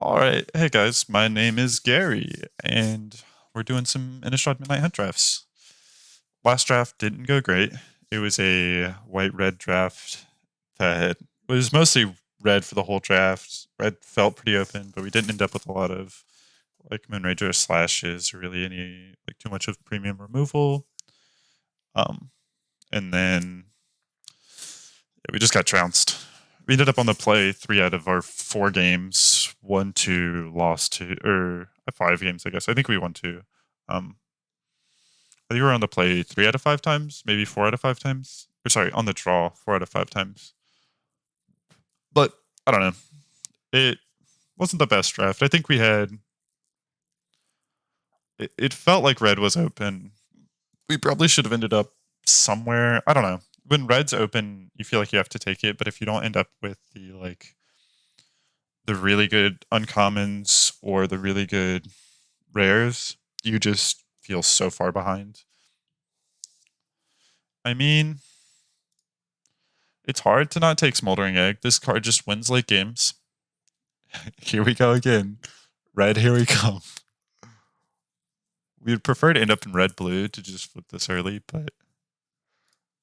All right, hey guys, my name is Gary, and we're doing some Innistrad Midnight Hunt drafts. Last draft didn't go great. It was a white-red draft that was mostly red for the whole draft. Red felt pretty open, but we didn't end up with a lot of like Moonrager slashes or really any like too much of premium removal. And then we just got trounced. We ended up on the play 3 out of our 4 games, won 2, lost 2, or 5 games, I guess. I think we won 2. I think we were on the play 3 out of 5 times, maybe 4 out of 5 times. Or sorry, on the draw 4 out of 5 times. But I don't know. It wasn't the best draft. I think we had. It felt like red was open. We probably should have ended up somewhere. I don't know. When red's open, you feel like you have to take it, but if you don't end up with the really good uncommons or the really good rares, you just feel so far behind. I mean, it's hard to not take Smoldering Egg. This card just wins late games. Here we go again. Red, here we come. We would prefer to end up in red-blue to just flip this early, but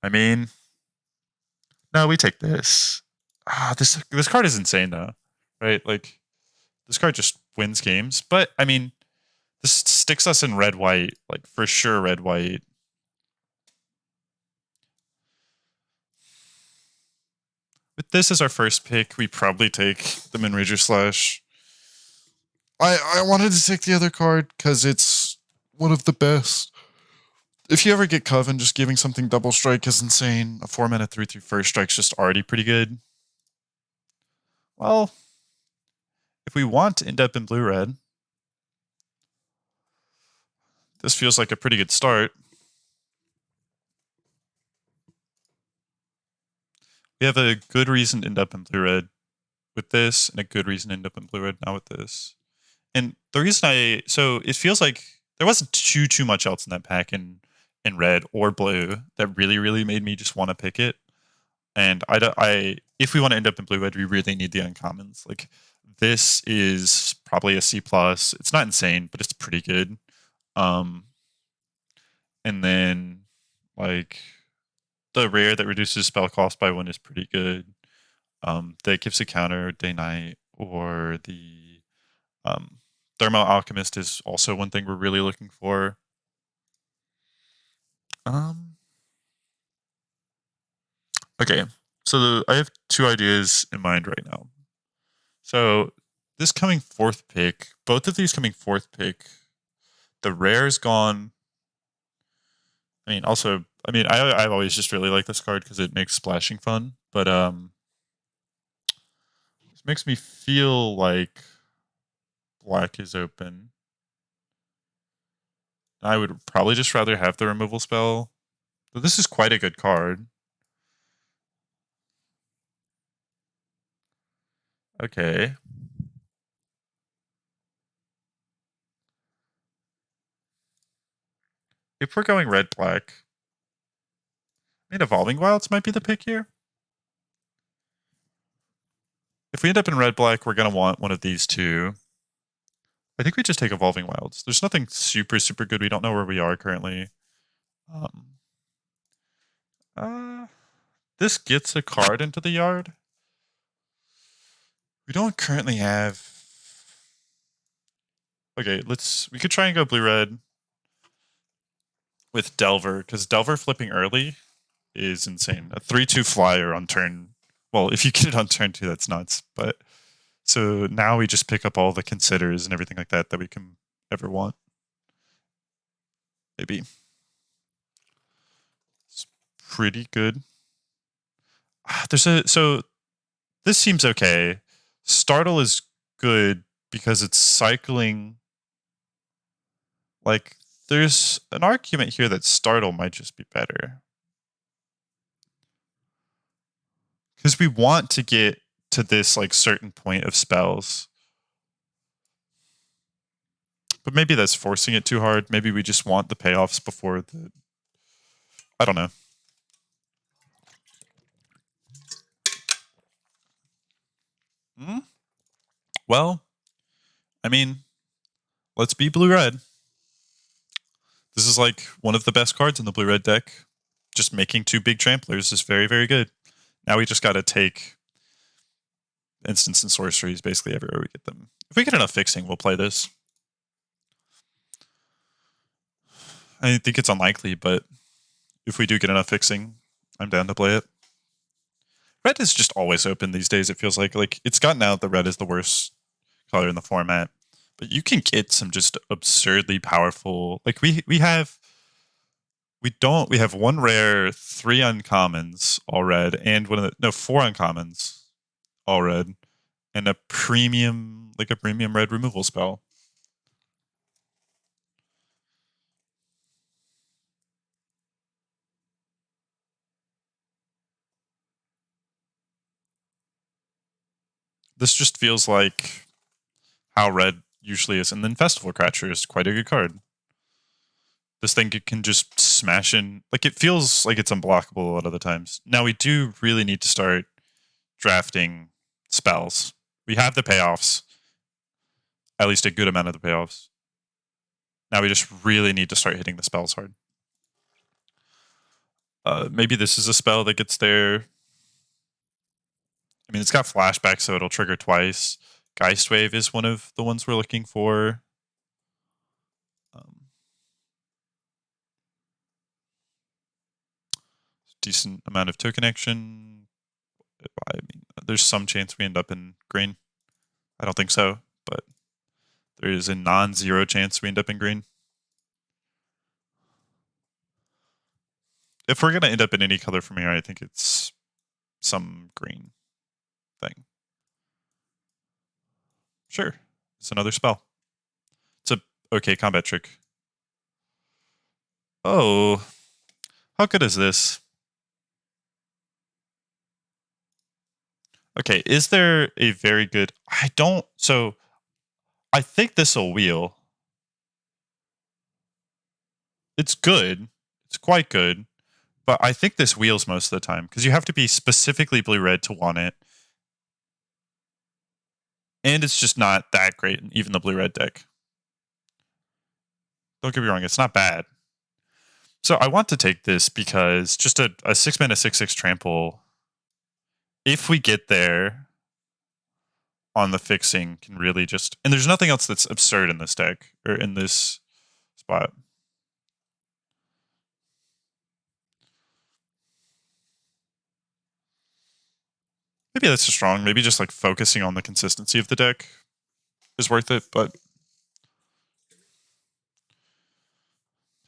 I mean, no, we take this. This card is insane though, right? Like, this card just wins games. But I mean, this sticks us in red-white, like for sure red-white. With this as our first pick, we probably take the Moonrager Slash. I wanted to take the other card because it's one of the best. If you ever get Coven, just giving something double strike is insane. A 4-mana 3/3 first strike's just already pretty good. Well, if we want to end up in blue-red, this feels like a pretty good start. We have a good reason to end up in blue-red with this, and a good reason to end up in blue-red now with this. And the reason so it feels like there wasn't too much else in that pack in red or blue that really made me just want to pick it. And if we want to end up in blue-red, we really need the uncommons. Like, this is probably a C+. It's not insane, but it's pretty good. And then, like, the rare that reduces spell cost by 1 is pretty good. That gives a counter day-night, or the Thermo Alchemist is also one thing we're really looking for. Okay, so I have 2 ideas in mind right now. So this coming 4th pick, both of these coming 4th pick, the rare's gone. I mean, also, I've always just really liked this card because it makes splashing fun, but this makes me feel like black is open. I would probably just rather have the removal spell, but this is quite a good card. Okay. If we're going red-black, I mean, Evolving Wilds might be the pick here. If we end up in red-black, we're going to want one of these 2. I think we just take Evolving Wilds. There's nothing super good. We don't know where we are currently. This gets a card into the yard. We don't currently have... Okay, we could try and go blue-red with Delver, because Delver flipping early is insane. A 3/2 flyer on turn... Well, if you get it on turn 2, that's nuts, but... So now we just pick up all the considers and everything like that we can ever want. Maybe. It's pretty good. So this seems okay. Startle is good because it's cycling. Like, there's an argument here that Startle might just be better. Because we want to get to this, like, certain point of spells. But maybe that's forcing it too hard. Maybe we just want the payoffs before the... I don't know. Well, I mean, let's be blue-red. This is like one of the best cards in the blue-red deck. Just making 2 big tramplers is very, very good. Now we just got to take instants and sorceries basically everywhere we get them. If we get enough fixing, we'll play this. I think it's unlikely, but if we do get enough fixing, I'm down to play it. Red is just always open these days, it feels like. Like, it's gotten out that red is the worst color in the format. But you can get some just absurdly powerful... Like, we have 1 rare, 3 uncommons, all red, and 4 uncommons, all red, and a premium red removal spell. This just feels like how red usually is. And then Festival Crasher is quite a good card. This thing can just smash in. Like, it feels like it's unblockable a lot of the times. Now, we do really need to start drafting spells. We have the payoffs. At least a good amount of the payoffs. Now we just really need to start hitting the spells hard. Maybe this is a spell that gets there. I mean, it's got flashback, so it'll trigger twice. Geist Wave is one of the ones we're looking for. Decent amount of token action. I mean, there's some chance we end up in green. I don't think so, but there is a non-zero chance we end up in green. If we're going to end up in any color from here, I think it's some green thing. Sure, it's another spell. It's a okay combat trick. Oh, how good is this? Okay, is there a very good... So, I think this will wheel. It's good. It's quite good. But I think this wheels most of the time, because you have to be specifically blue-red to want it. And it's just not that great in even the blue-red deck. Don't get me wrong, it's not bad. So I want to take this because just a 6-mana 6/6 trample, if we get there on the fixing, can really just... And there's nothing else that's absurd in this deck, or in this spot. Maybe that's just wrong. Maybe just like focusing on the consistency of the deck is worth it, but...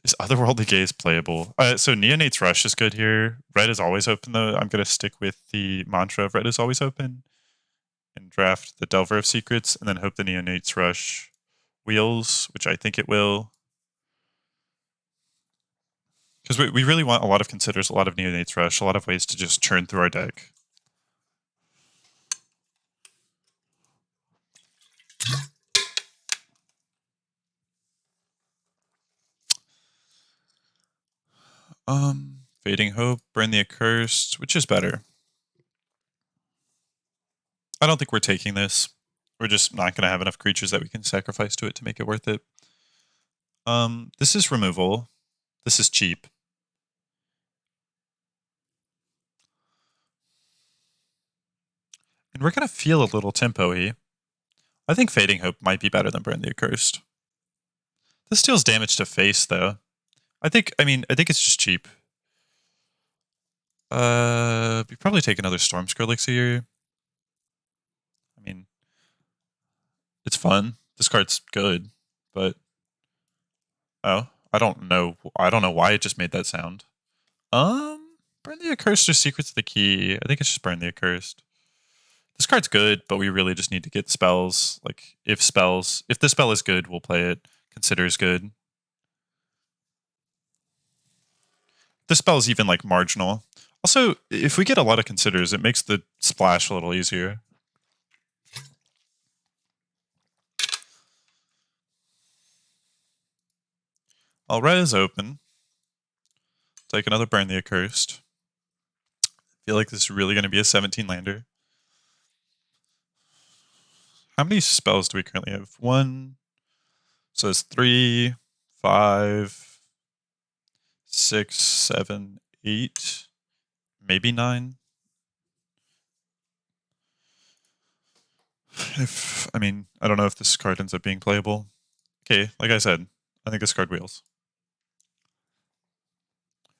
Is Otherworldly Gaze playable? So Neonate's Rush is good here. Red is always open, though. I'm going to stick with the mantra of Red is always open and draft the Delver of Secrets, and then hope the Neonate's Rush wheels, which I think it will. Because we really want a lot of Considers, a lot of Neonate's Rush, a lot of ways to just churn through our deck. Fading Hope, Burn the Accursed, which is better? I don't think we're taking this. We're just not going to have enough creatures that we can sacrifice to it to make it worth it. This is removal. This is cheap. And we're going to feel a little tempo-y. I think Fading Hope might be better than Burn the Accursed. This deals damage to face, though. I think it's just cheap. We probably take another Stormscroll Elixir. I mean, it's fun. This card's good, but... Oh, I don't know why it just made that sound. Burn the Accursed or Secrets of the Key. I think it's just Burn the Accursed. This card's good, but we really just need to get spells. Like, if the spell is good, we'll play it. Consider is good. This spell is even, like, marginal. Also, if we get a lot of Considers, it makes the splash a little easier. All red is open. Take another Burn the Accursed. I feel like this is really going to be a 17-lander. How many spells do we currently have? 1. So it's 3, 5, 6, 7, 8, maybe 9. I mean, I don't know if this card ends up being playable. Okay, like I said, I think this card wheels.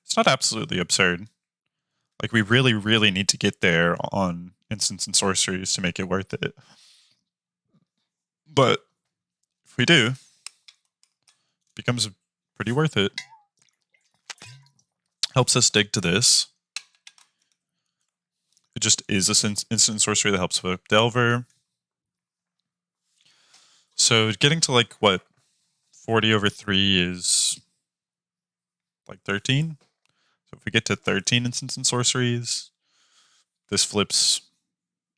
It's not absolutely absurd. Like, we really, really need to get there on instants and sorceries to make it worth it. But if we do, it becomes pretty worth it. Helps us dig to this. It just is an instant sorcery that helps with Delver. So getting to like, what, 40 over 3 is like 13? So if we get to 13 instants and sorceries, this flips.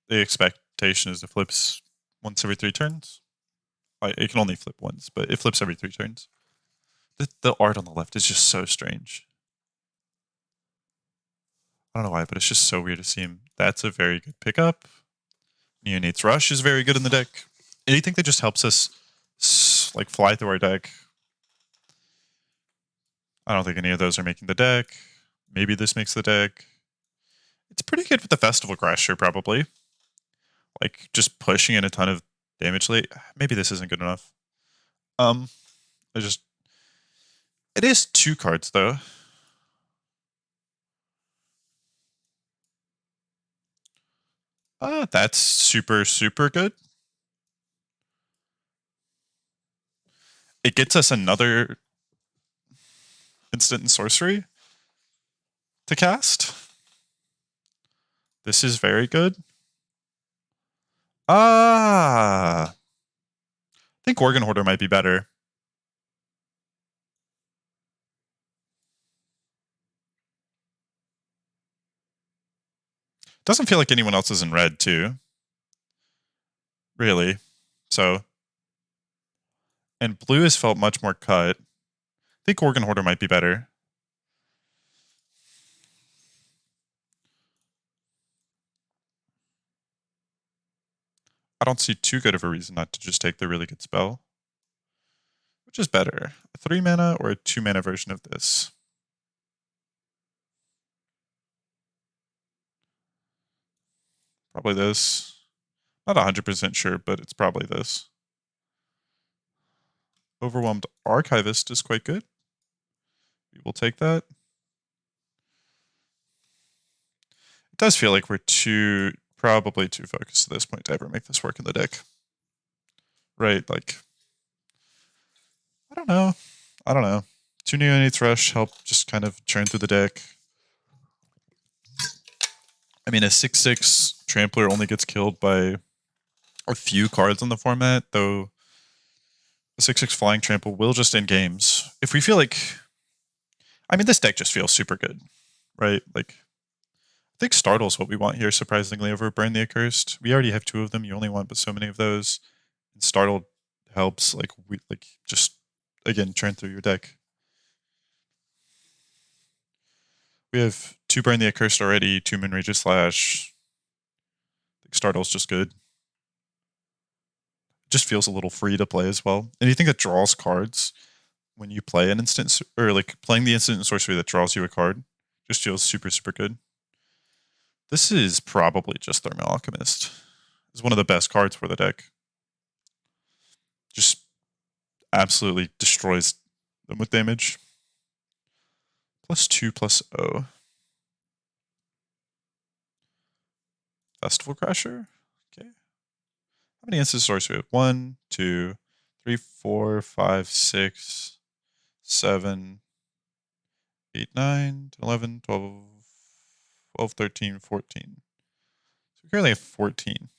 The expectation is it flips once every 3 turns. It can only flip once, but it flips every 3 turns. The art on the left is just so strange. I don't know why, but it's just so weird to see him. That's a very good pickup. Neonate's Rush is very good in the deck. Anything that just helps us like fly through our deck. I don't think any of those are making the deck. Maybe this makes the deck. It's pretty good with the Festival Crasher, probably. Like, just pushing in a ton of damage late. Maybe this isn't good enough. It is 2 cards, though. That's super, super good. It gets us another instant and sorcery to cast. This is very good. I think Organ Hoarder might be better. Doesn't feel like anyone else is in red, too. Really. So. And blue has felt much more cut. I think Organ Hoarder might be better. I don't see too good of a reason not to just take the really good spell. Which is better? A 3 mana or a 2 mana version of this? Probably this. Not 100% sure, but it's probably this. Overwhelmed Archivist is quite good. We will take that. It does feel like we're probably too focused at this point to ever make this work in the deck. Right, like, I don't know. 2 Neonate's Rush help just kind of churn through the deck. I mean, a 6/6 Trampler only gets killed by a few cards in the format, though a 6/6 Flying Trample will just end games. If we feel like... I mean, this deck just feels super good, right? Like, I think Startle is what we want here, surprisingly, over Burn the Accursed. We already have 2 of them. You only want but so many of those. And Startle helps, like just, again, churn through your deck. We have 2 Burn the Accursed already, 2 Moonrage's Slash. I think Startle's just good. It just feels a little free to play as well. Anything that draws cards when you play an instant, or like playing the instant and sorcery that draws you a card, just feels super, super good. This is probably just Thermal Alchemist. It's one of the best cards for the deck. Just absolutely destroys them with damage. +2/+0. Festival Crasher. Okay. How many instant sorcery? 1, 2, 3, 4, 5, 6, 7, 8, 9, 10, 11, 12, 13, 14. So we currently have 14.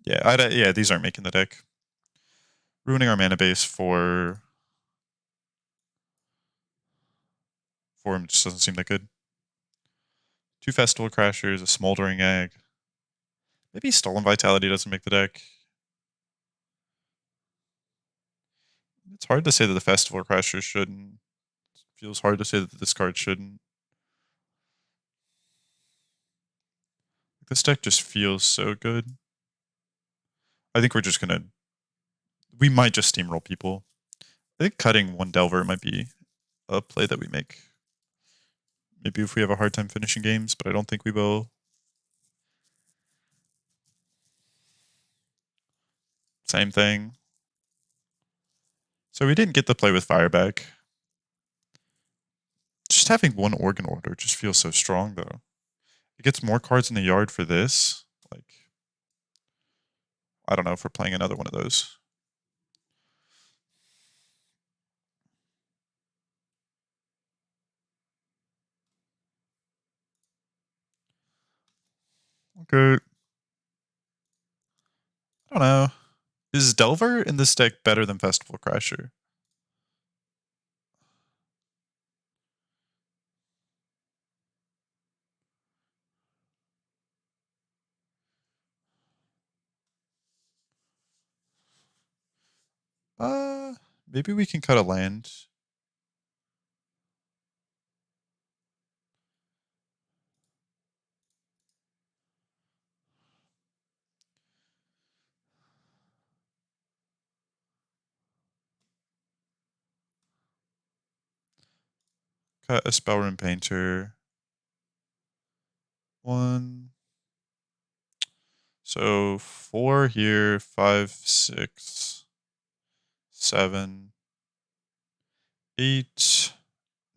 Yeah, these aren't making the deck. Ruining our mana base for him just doesn't seem that good. 2 Festival Crashers, a Smoldering Egg. Maybe Stolen Vitality doesn't make the deck. It's hard to say that the Festival Crasher shouldn't. It feels hard to say that this card shouldn't. This deck just feels so good. I think we're just gonna. We might just steamroll people. I think cutting one Delver might be a play that we make. Maybe if we have a hard time finishing games, but I don't think we will. Same thing. So we didn't get the play with Fireback. Just having one Organ Order just feels so strong, though. It gets more cards in the yard for this. Like, I don't know if we're playing another one of those. Okay. I don't know. Is Delver in this deck better than Festival Crasher? Maybe we can cut a land. Cut a Spellroom Painter. One. So 4 here, 5, 6, 7, 8,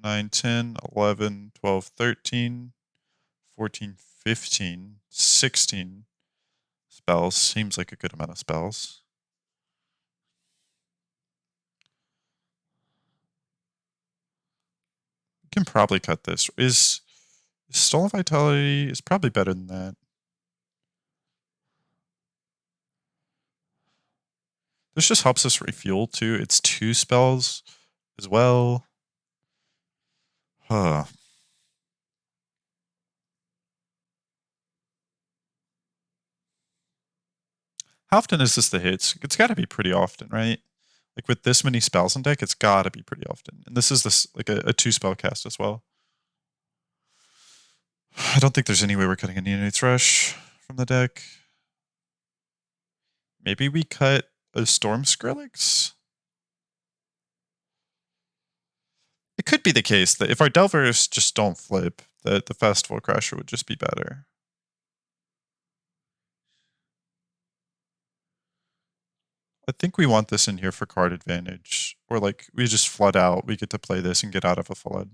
9, 10, 11, 12, 13, 14, 15, 16 spells. Seems like a good amount of spells. We can probably cut this. Is Stolen Vitality is probably better than that. This just helps us refuel too. It's 2 spells as well. Huh. How often is this the hits? It's got to be pretty often, right? Like with this many spells in deck, it's got to be pretty often. And this is like a 2 spell cast as well. I don't think there's any way we're cutting a Neonate's Rush from the deck. Maybe we cut a Storm Skrillex? It could be the case that if our Delvers just don't flip, that the Festival Crasher would just be better. I think we want this in here for card advantage. Or like, we just flood out, we get to play this and get out of a flood.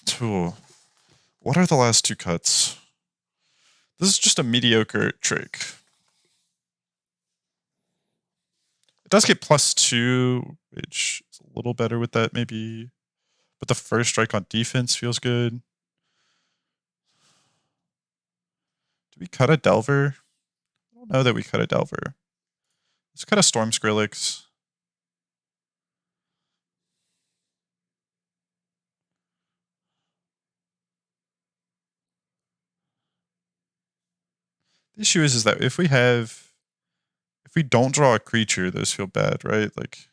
Tool. What are the last 2 cuts? This is just a mediocre trick. It does get +2, which is a little better with that maybe. But the first strike on defense feels good. Do we cut a Delver? I don't know that we cut a Delver. Let's cut a Storm Skrillex. The issue is that if we don't draw a creature, those feel bad, right? Like,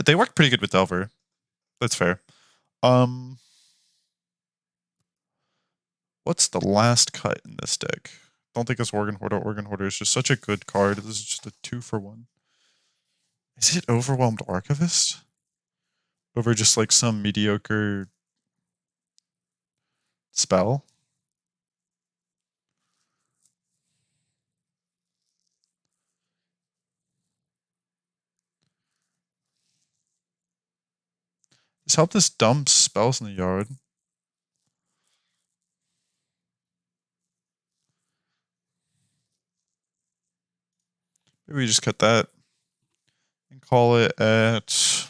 they work pretty good with Delver. That's fair. What's the last cut in this deck? Don't think it's Organ Hoarder. Organ Hoarder is just such a good card. This is just a 2-for-1. Is it Overwhelmed Archivist? Over just like some mediocre spell? Just help this dump spells in the yard. Maybe we just cut that and call it at.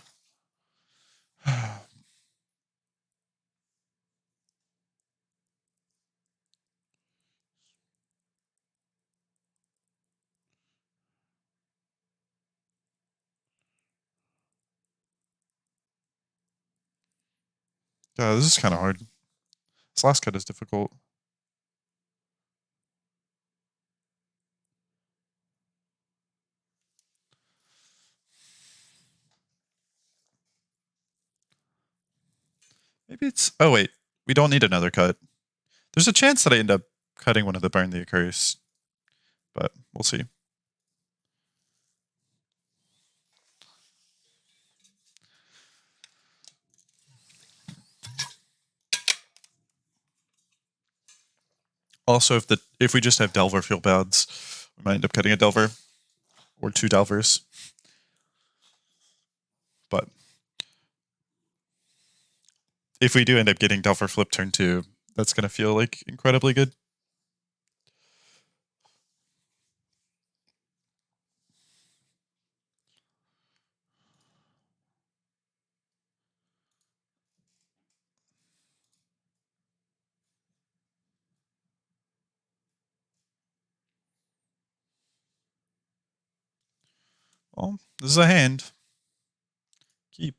Yeah, this is kind of hard. This last cut is difficult. Maybe it's... Oh, wait. We don't need another cut. There's a chance that I end up cutting one of the Burn the Accursed, but we'll see. Also, if we just have Delver field bounds, we might end up cutting a Delver or 2 Delvers. But if we do end up getting Delver flip turn 2, that's going to feel like incredibly good. Well, this is a hand. Keep.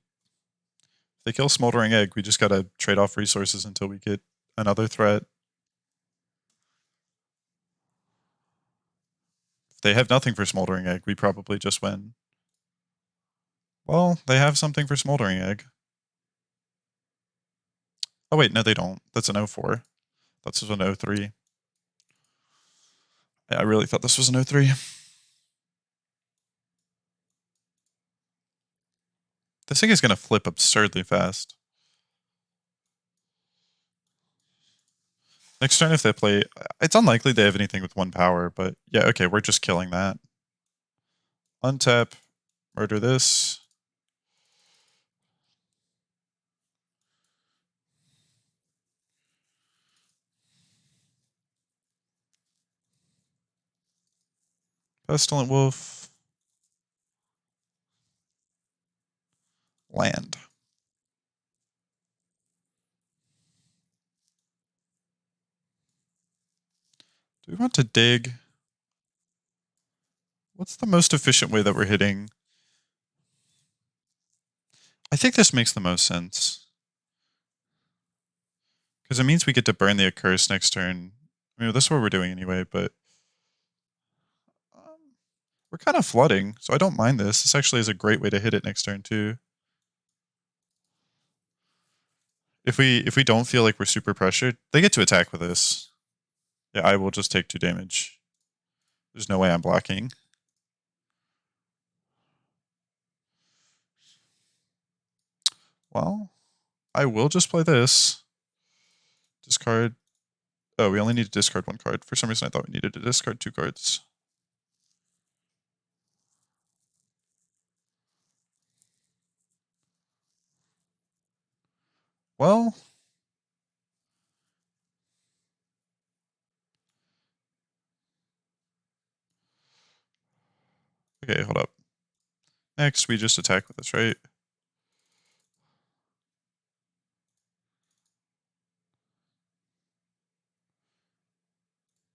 If they kill Smoldering Egg, we just gotta trade off resources until we get another threat. If they have nothing for Smoldering Egg, we probably just win. Well, they have something for Smoldering Egg. Oh wait, no they don't. That's an 04. This was an 03. Yeah, I really thought this was an 03. This thing is gonna flip absurdly fast. Next turn, if they play... It's unlikely they have anything with 1 power, but yeah, okay, we're just killing that. Untap, murder this. Pestilent Wolf. Land. Do we want to dig? What's the most efficient way that we're hitting? I think this makes the most sense. Because it means we get to burn the Accursed next turn. I mean, this is what we're doing anyway, but... we're kind of flooding, so I don't mind this. This actually is a great way to hit it next turn, too. If we don't feel like we're super pressured, they get to attack with this. Yeah, I will just take 2 damage. There's no way I'm blocking. Well, I will just play this. Discard. Oh, we only need to discard 1 card. For some reason, I thought we needed to discard 2 cards. Well... Okay, hold up. Next, we just attack with this, right?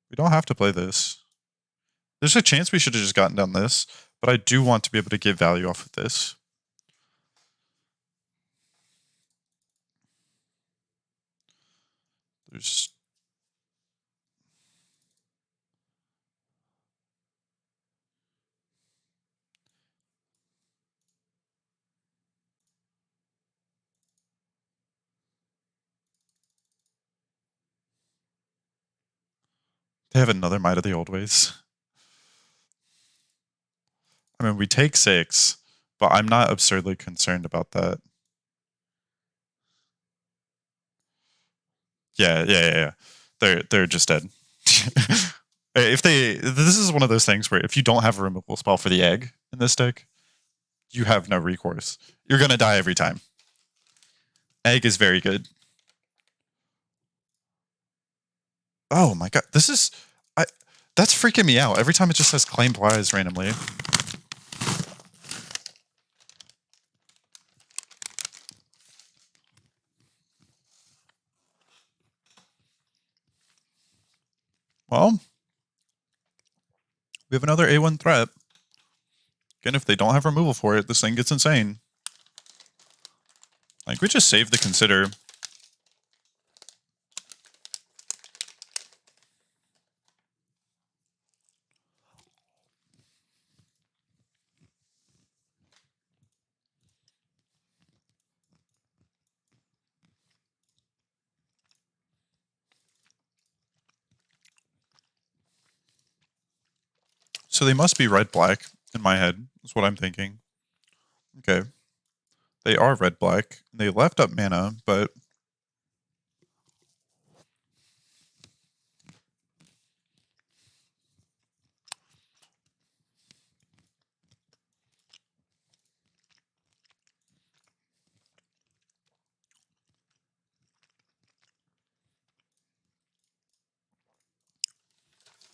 We don't have to play this. There's a chance we should have just gotten down this, but I do want to be able to get value off of this. There's... They have another Might of the Old Ways. I mean, we take 6, but I'm not absurdly concerned about that. Yeah. They're just dead. This is one of those things where if you don't have a removal spell for the egg in this deck, you have no recourse. You're gonna die every time. Egg is very good. Oh my god, this is... that's freaking me out. Every time it just says claimed wise randomly. Well, we have another A1 threat. Again, if they don't have removal for it, this thing gets insane. Like, we just save the Consider. So they must be red-black in my head, is what I'm thinking. Okay. They are red-black. They left up mana, but...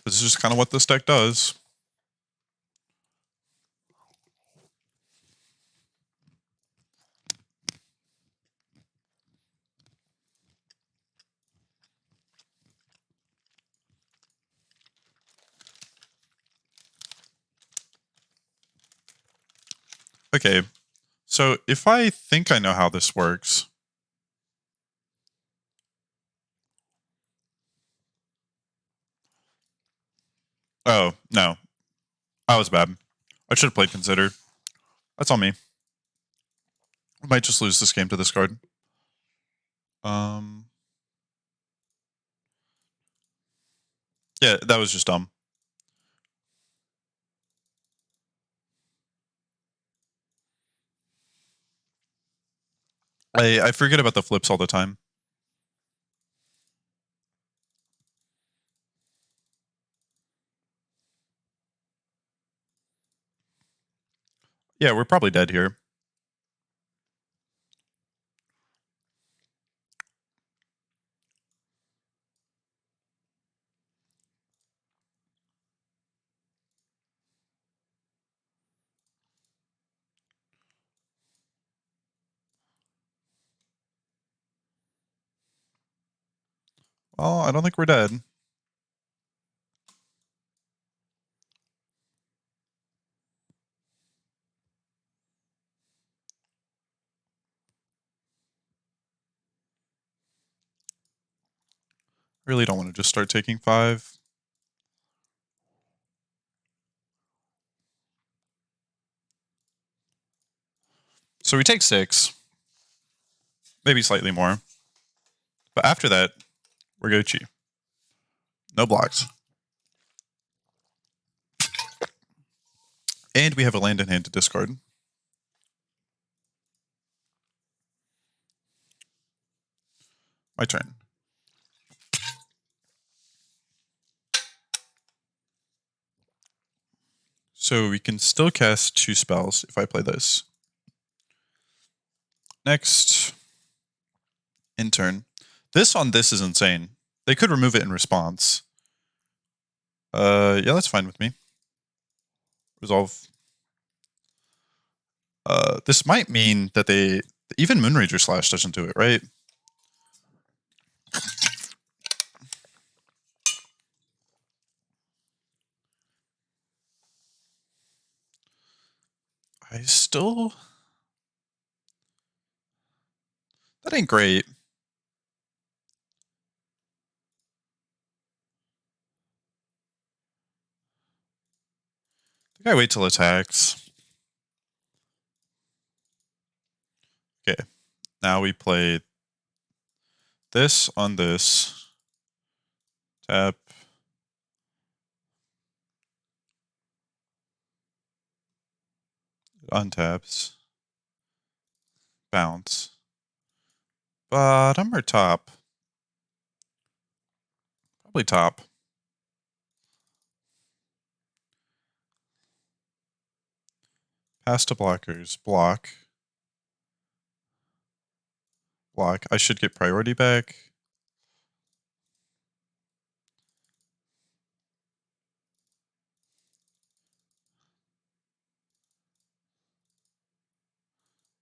this is just kind of what this deck does. Okay, so if I think I know how this works... Oh, no. I was bad. I should have played Consider. That's on me. We might just lose this game to this card. Yeah, that was just dumb. I forget about the flips all the time. Yeah, we're probably dead here. Well, I don't think we're dead. Really don't want to just start taking 5. So we take 6. Maybe slightly more. But after that, we're Gucci. No blocks. And we have a land in hand to discard. My turn. So we can still cast 2 spells if I play this. Next. In turn. This on this is insane. They could remove it in response. Yeah, that's fine with me. Resolve. This might mean that even Moonrager Slash doesn't do it, right? I still... That ain't great. I think I wait till attacks. Okay. Now we play this on this. Tap. Untaps. Bounce. Bottom or top? Probably top. Pass to blockers. Block. Block. I should get priority back.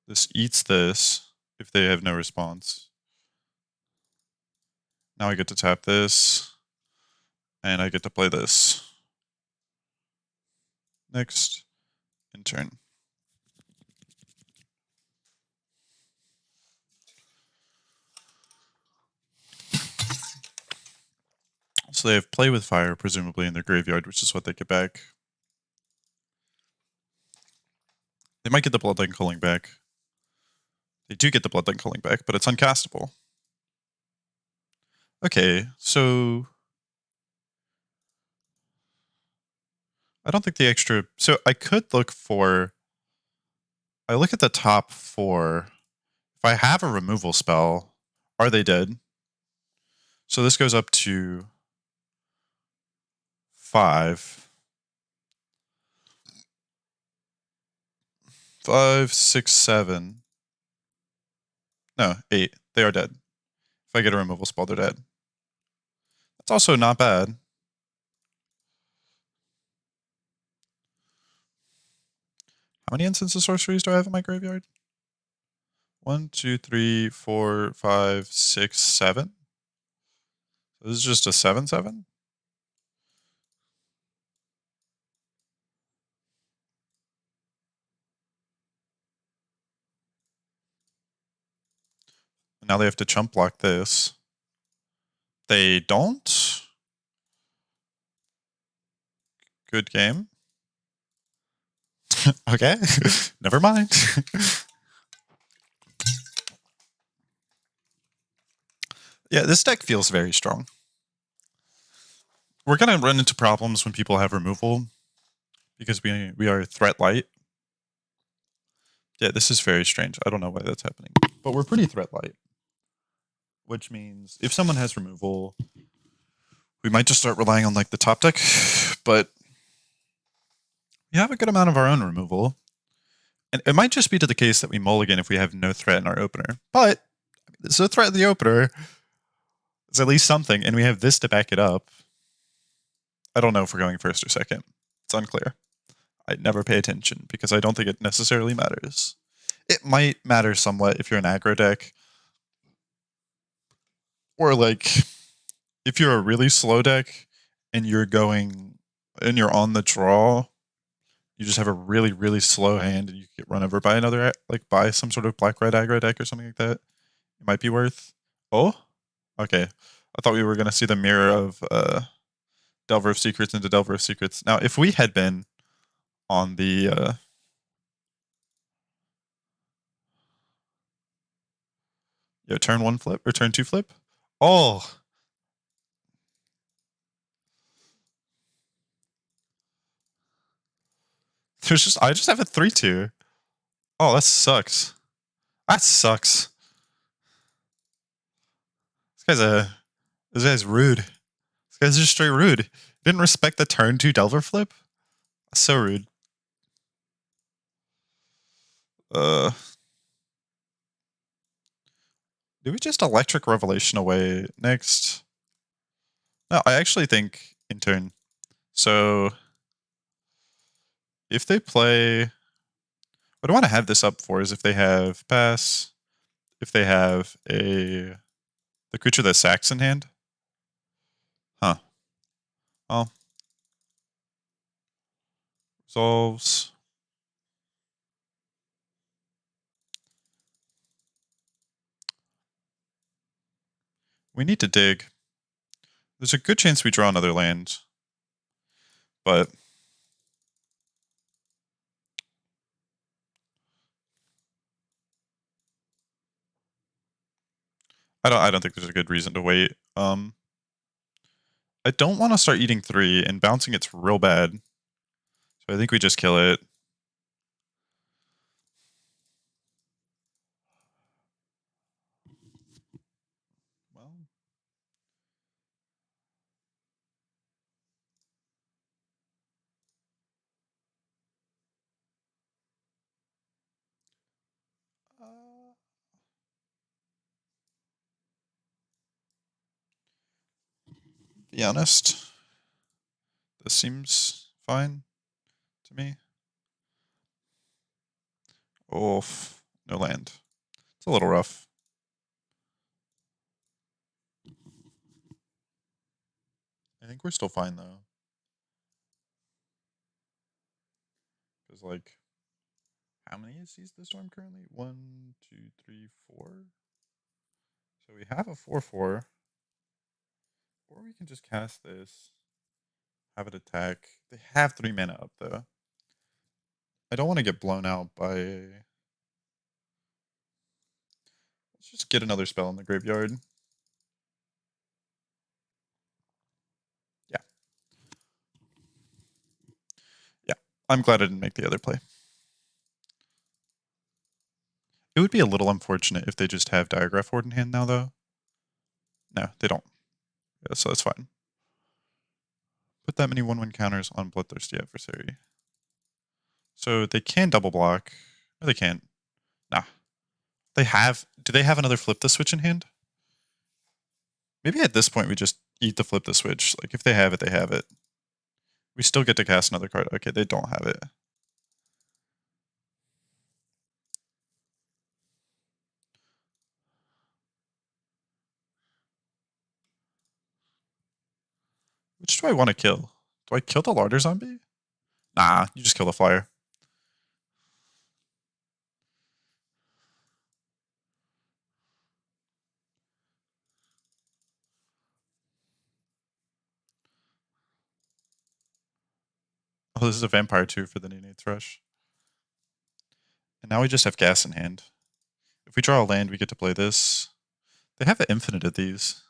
This eats this if they have no response. Now I get to tap this. And I get to play this. Next. In turn. So they have Play with Fire, presumably in their graveyard, which is what they get back. They might get the Bloodline Culling back. They do get the Bloodline Culling back, but it's uncastable. Okay, so... I don't think the extra... So I could look for... I look at the top 4. If I have a removal spell, are they dead? So this goes up to 5. 5, 6, 7. No, 8. They are dead. If I get a removal spell, they're dead. That's also not bad. How many instants of sorceries do I have in my graveyard? 1, 2, 3, 4, 5, 6, 7. So this is just a 7/7. Now they have to chump block this. They don't. Good game. Okay, never mind. Yeah, this deck feels very strong. We're gonna run into problems when people have removal because we are threat light. Yeah, this is very strange. I don't know why that's happening, but we're pretty threat light, which means if someone has removal, we might just start relying on like the top deck, but we have a good amount of our own removal. And it might just be to the case that we mulligan if we have no threat in our opener. But it's a threat in the opener. It's at least something, and we have this to back it up. I don't know if we're going first or second. It's unclear. I never pay attention because I don't think it necessarily matters. It might matter somewhat if you're an aggro deck. Or like if you're a really slow deck and you're on the draw, you just have a really, really slow hand and you get run over by another, like by some sort of black-red aggro deck or something like that. It might be worth. Oh? Okay. I thought we were going to see the mirror of Delver of Secrets into Delver of Secrets. Now, if we had been on the turn 1 flip or turn 2 flip. Oh, I just have a 3/2. Oh, that sucks. That sucks. This guy's rude. This guy's just straight rude. Didn't respect the turn 2 Delver flip. That's so rude. Do we just Electric Revelation away next? No, I actually think in turn. So if they play, what I want to have this up for is if they have pass, if they have the creature that sacks in hand. Huh. Well, resolves. We need to dig. There's a good chance we draw another land, but I don't think there's a good reason to wait. I don't want to start eating 3, and bouncing it's real bad. So I think we just kill it. Well, be honest, this seems fine to me. Oof, no land. It's a little rough. I think we're still fine though. Because like, how many is Seize the Storm currently? 1, 2, 3, 4. So we have a 4/4. Or we can just cast this, have it attack. They have 3 mana up though. I don't want to get blown out by... Let's just get another spell in the graveyard. Yeah. I'm glad I didn't make the other play. It would be a little unfortunate if they just have Diagraph Ward in hand now, though. No, they don't. Yeah, so that's fine. Put that many 1/1 counters on Bloodthirsty Adversary. So they can double block. No, they can't. Nah. They have. Do they have another Flip the Switch in hand? Maybe at this point we just eat the Flip the Switch. Like, if they have it, they have it. We still get to cast another card. Okay, they don't have it. Which do I want to kill? Do I kill the Larder Zombie? Nah, you just kill the Flyer. Oh, this is a Vampire too for the Innate Rush. And now we just have gas in hand. If we draw a land, we get to play this. They have an infinite of these.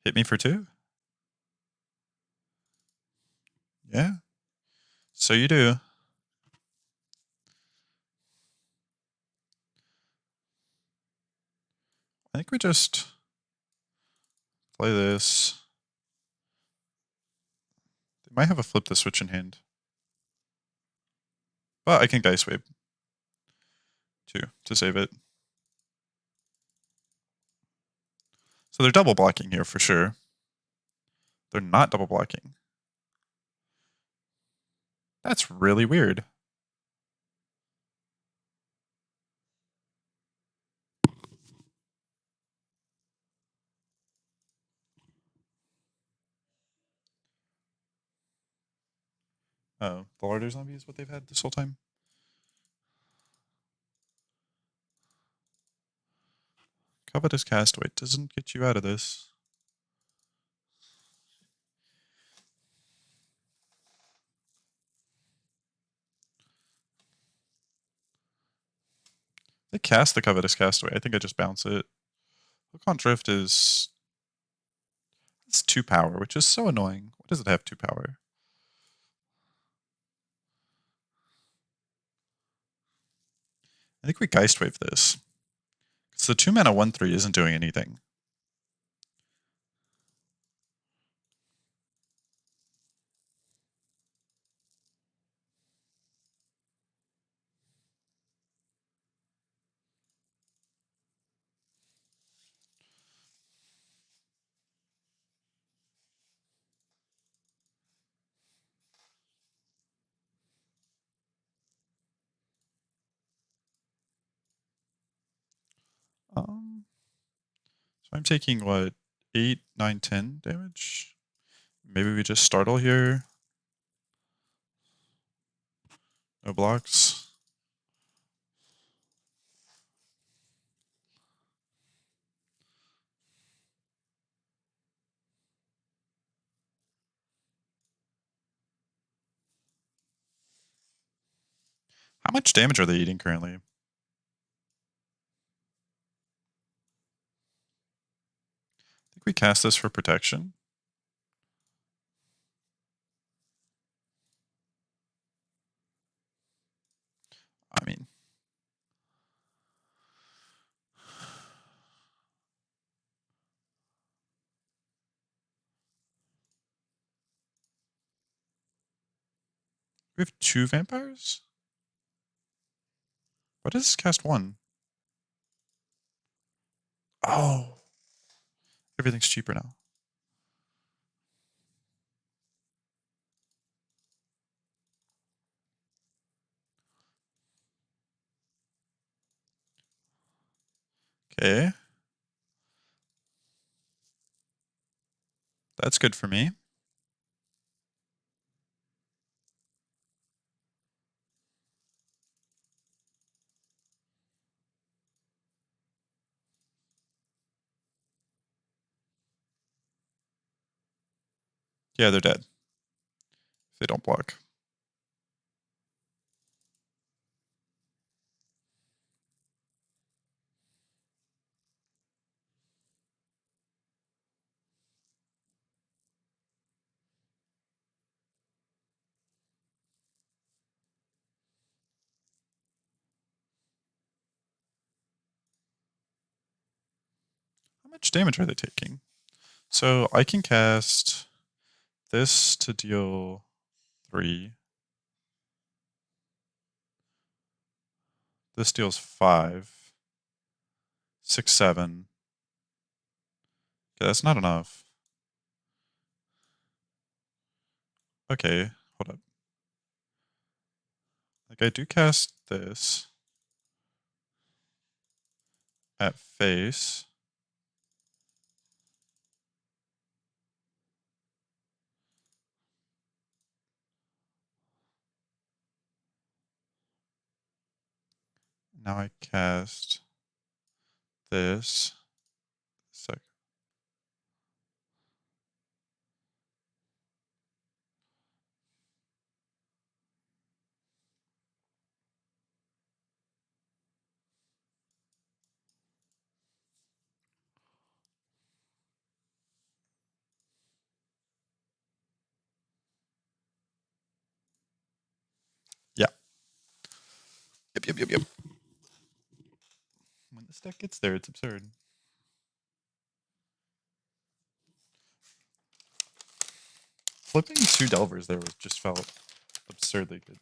Hit me for 2? Yeah. So you do. I think we just play this. They might have a Flip the Switch in hand. But I can Geist Wave too to save it. So they're double blocking here for sure. They're not double blocking. That's really weird. Oh, the Larder Zombie is what they've had this whole time. Covetous Castaway doesn't get you out of this. They cast the Covetous Castaway. I think I just bounce it. Hook on Drift is... It's 2 power, which is so annoying. What does it have 2 power? I think we Geist Wave this. Because the 2 mana 1/3 isn't doing anything. So I'm taking, what, 8, 9, 10 damage? Maybe we just startle here. No blocks. How much damage are they eating currently? I think we cast this for protection. I mean... We have 2 vampires? Why does this cast 1? Oh. Everything's cheaper now. Okay. That's good for me. Yeah, they're dead. If they don't block. How much damage are they taking? So I can cast this to deal 3. This deals 5. 6, 7. Okay, that's not enough. Okay, hold up. Like, I do cast this at face. Now I cast this. Sec. Yeah. Yep. When this deck gets there, it's absurd. Flipping 2 Delvers there just felt absurdly good.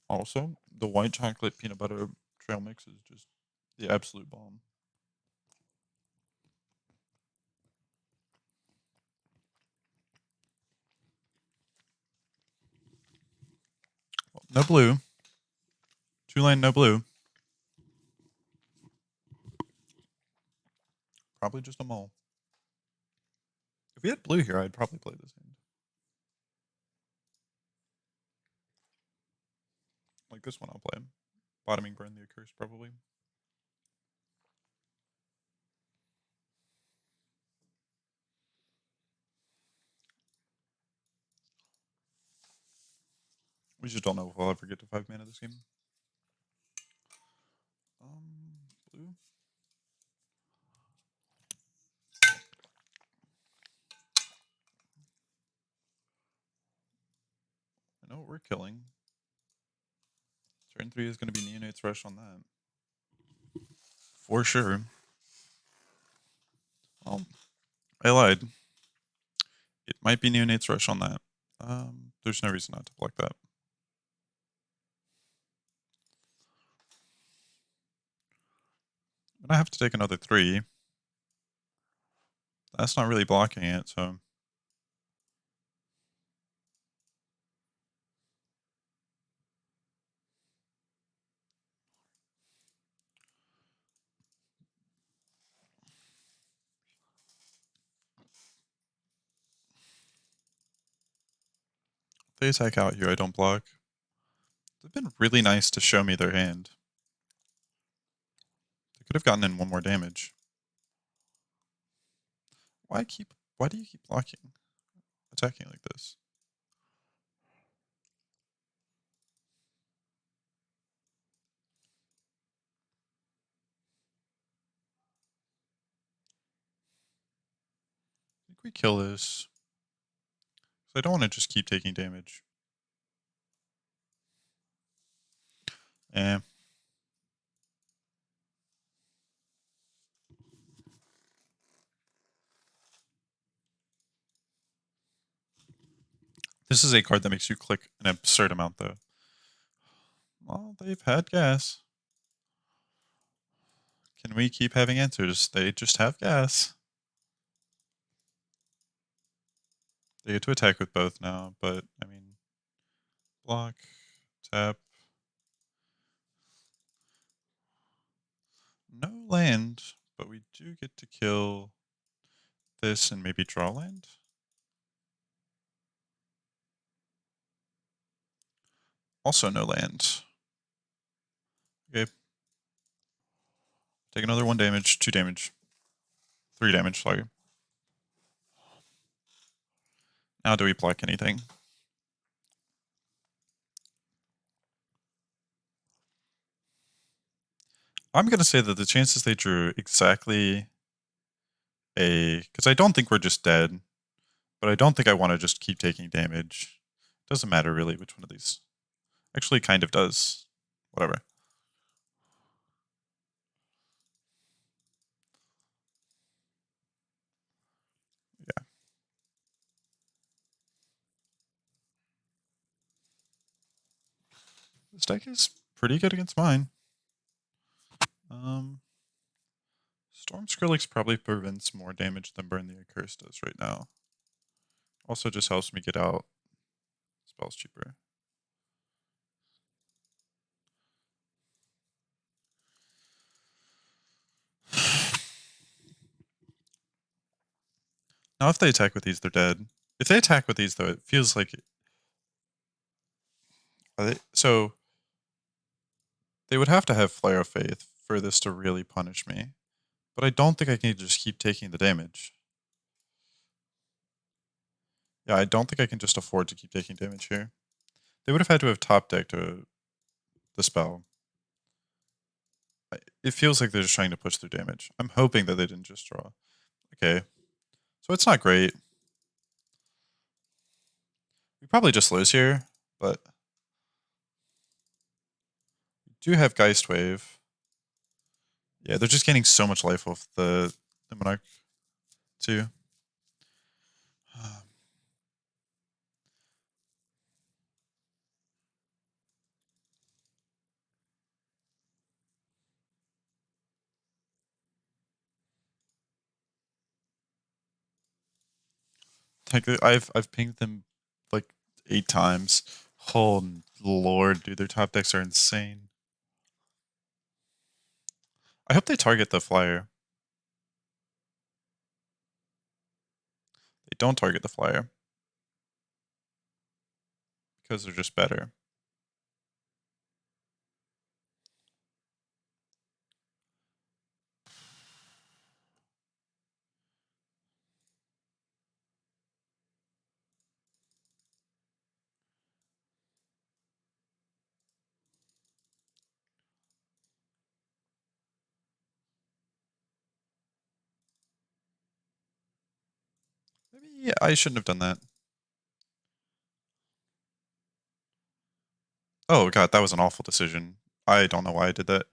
Also, the white chocolate peanut butter trail mix is just the absolute bomb. Well, no blue. 2-lane, no blue. Probably just a mole. If we had blue here, I'd probably play this hand. Like this one I'll play. Bottoming Burn the Accursed, probably. We just don't know if we'll ever get to 5 mana this game. Blue. I know what we're killing. Turn 3 is going to be Neonate's Rush on that. For sure. Well, I lied. It might be Neonate's Rush on that. There's no reason not to block that. And I have to take another 3. That's not really blocking it, so... If they attack out here, I don't block. They've been really nice to show me their hand. They could have gotten in 1 more damage. Why do you keep blocking? Attacking like this? I think we kill this. I don't want to just keep taking damage. Eh. This is a card that makes you click an absurd amount, though. Well, they've had gas. Can we keep having answers? They just have gas. They get to attack with both now, but, I mean... Block, tap... No land, but we do get to kill this and maybe draw land? Also no land. Okay. Take another 1 damage, 2 damage. 3 damage, sorry. Now do we block anything? I'm going to say that the chances they drew exactly a... Because I don't think we're just dead. But I don't think I want to just keep taking damage. Doesn't matter really which one of these. Actually, kind of does. Whatever. Yeah. This deck is pretty good against mine. Storm Skrillex probably prevents more damage than Burn the Curse does right now. Also just helps me get out spells cheaper. Now if they attack with these, they're dead. If they attack with these, though, it feels like... So they would have to have Flare of Faith for this to really punish me. But I don't think I can just keep taking the damage. Yeah, I don't think I can just afford to keep taking damage here. They would have had to have top decked the spell. It feels like they're just trying to push through damage. I'm hoping that they didn't just draw. Okay. So it's not great. We probably just lose here, but we do have Geist Wave. Yeah, they're just gaining so much life off the Monarch too. Like I've pinged them like 8 times. Oh lord, dude, their top decks are insane. I hope they target the flyer. They don't target the flyer. Because they're just better. Maybe I shouldn't have done that. Oh god, that was an awful decision. I don't know why I did that.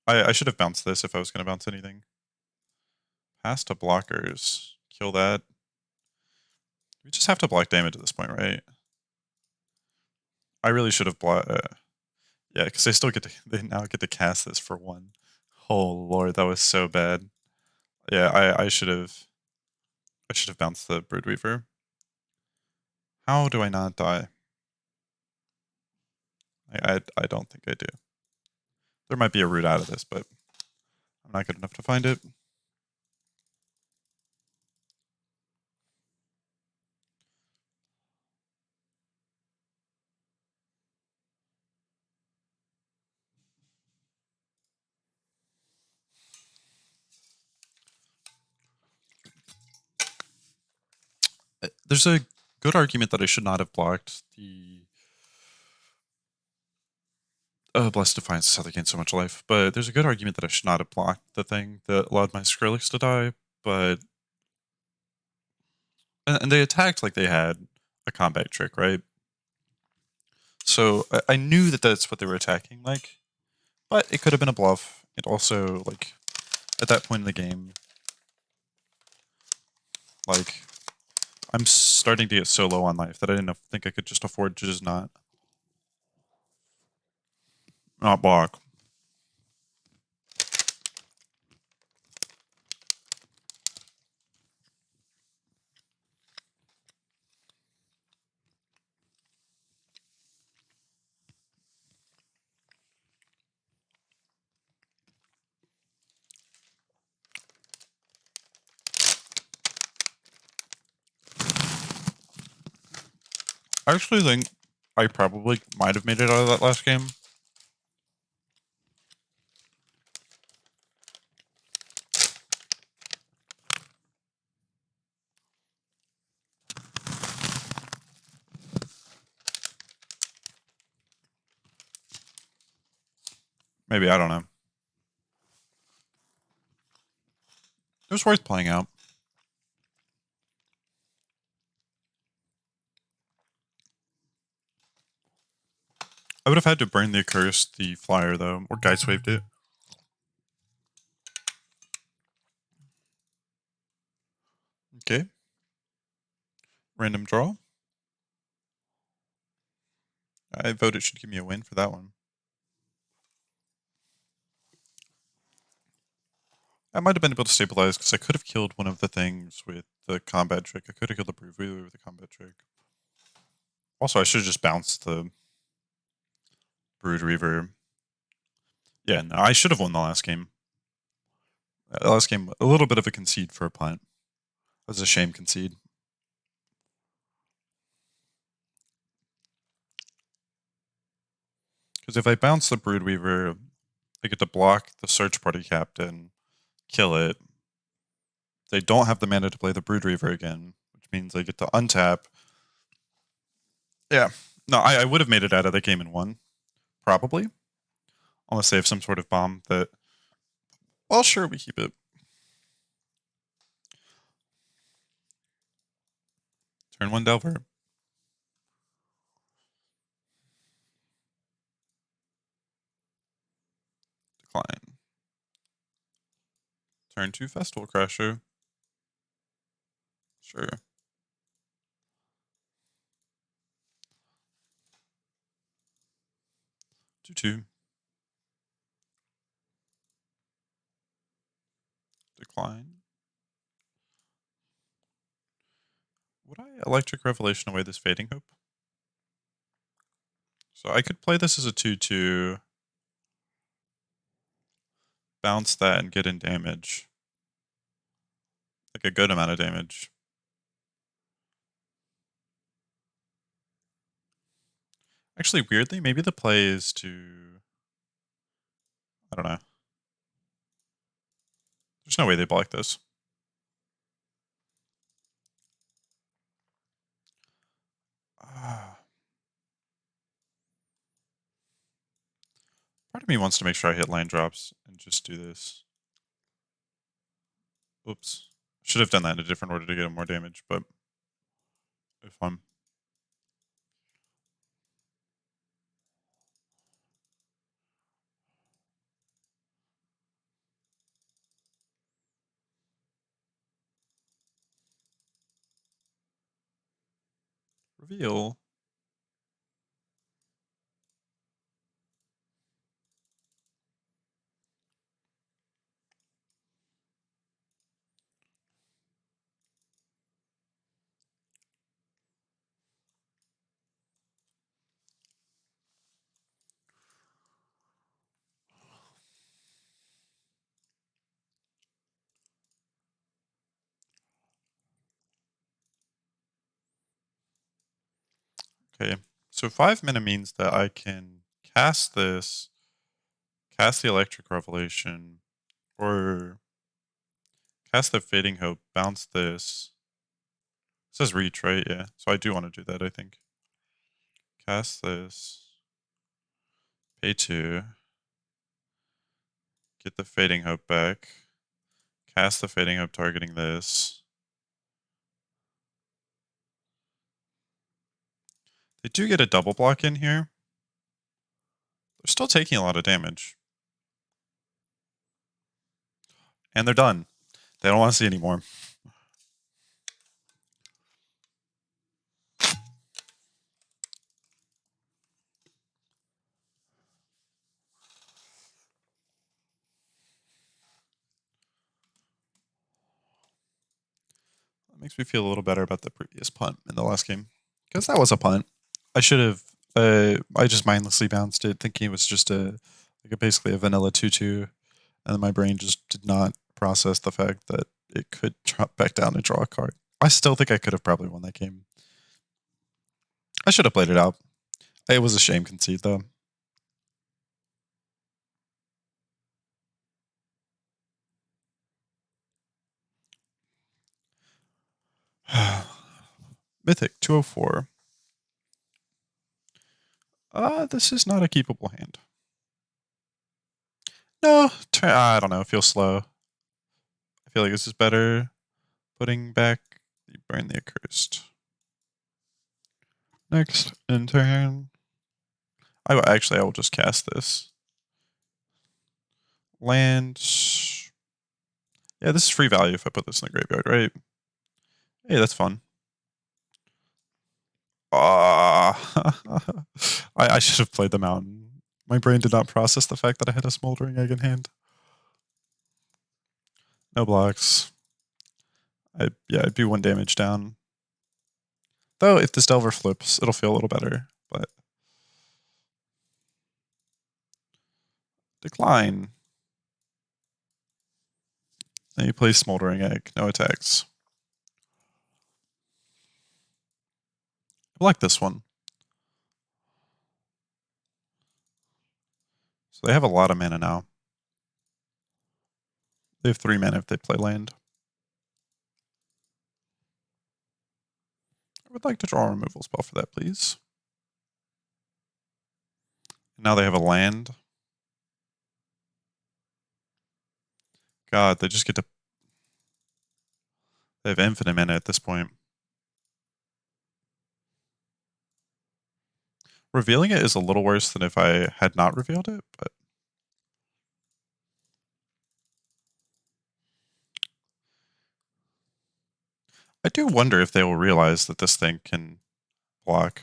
I should have bounced this if I was going to bounce anything. Pass to blockers. Kill that. We just have to block damage at this point, right? I really should have blocked... yeah, because they still get to... They now get to cast this for 1. Oh lord, that was so bad. Yeah, I should have... I should have bounced the Broodweaver. How do I not die? I don't think I do. There might be a route out of this, but I'm not good enough to find it. There's a good argument that I should not have blocked the Blessed Defiance is how they gain so much life, but there's a good argument that I should not have blocked the thing that allowed my Skrillex to die, but... And they attacked like they had a combat trick, right? So I knew that that's what they were attacking like, but it could have been a bluff. It also, like, at that point in the game, like, I'm starting to get so low on life that I didn't think I could just afford to just not block. I actually think I probably might have made it out of that last game. Maybe, I don't know. It was worth playing out. I would have had to burn the Accursed, the flyer, though, or Geist Waved it. Okay. Random draw. I vote it should give me a win for that one. I might have been able to stabilize because I could have killed one of the things with the combat trick. I could have killed the Brood Weaver with the combat trick. Also, I should have just bounced the Brood Reaver. Yeah, no, I should have won the last game. The last game, a little bit of a concede for a punt. It was a shame concede. Because if I bounce the Brood Weaver, I get to block the Search Party Captain, kill it. They don't have the mana to play the Brood Reaver again, which means I get to untap. Yeah. No, I would have made it out of the game in one. Probably. Unless they have some sort of bomb that... Well, sure, we keep it. Turn 1 Delver. Decline. Turn 2 Festival Crasher. Sure. 2/2. Decline. Would I Electric Revelation away this Fading Hope? So I could play this as a 2/2. Bounce that and get in damage. Like a good amount of damage. Actually, weirdly, maybe the play is to... I don't know. There's no way they block this. Part of me wants to make sure I hit land drops and just do this. Oops. Should have done that in a different order to get more damage, but if I'm... Reveal. Okay, so 5 mana means that I can cast this, cast the Electric Revelation, or cast the Fading Hope, bounce this. It says reach, right? Yeah, so I do want to do that, I think. Cast this, pay 2, get the Fading Hope back, cast the Fading Hope targeting this. They do get a double block in here. They're still taking a lot of damage. And they're done. They don't want to see anymore. That makes me feel a little better about the previous punt in the last game. Because that was a punt. I should have... I just mindlessly bounced it, thinking it was just basically a vanilla 2/2, and my brain just did not process the fact that it could drop back down and draw a card. I still think I could have probably won that game. I should have played it out. It was a shame concede, though. Mythic 204. This is not a keepable hand. No, I don't know. It feels slow. I feel like this is better. Putting back the Burn the Accursed. Next, in turn. I will just cast this. Land. Yeah, this is free value if I put this in the graveyard, right? Hey, that's fun. I should have played the mountain. My brain did not process the fact that I had a smoldering egg in hand. No blocks. I'd be 1 damage down. Though if this Delver flips, it'll feel a little better. But decline. Then you play Smoldering Egg. No attacks. I like this one. So they have a lot of mana now. They have 3 mana if they play land. I would like to draw a removal spell for that, please. Now they have a land. God, they just get to... They have infinite mana at this point. Revealing it is a little worse than if I had not revealed it, but... I do wonder if they will realize that this thing can block.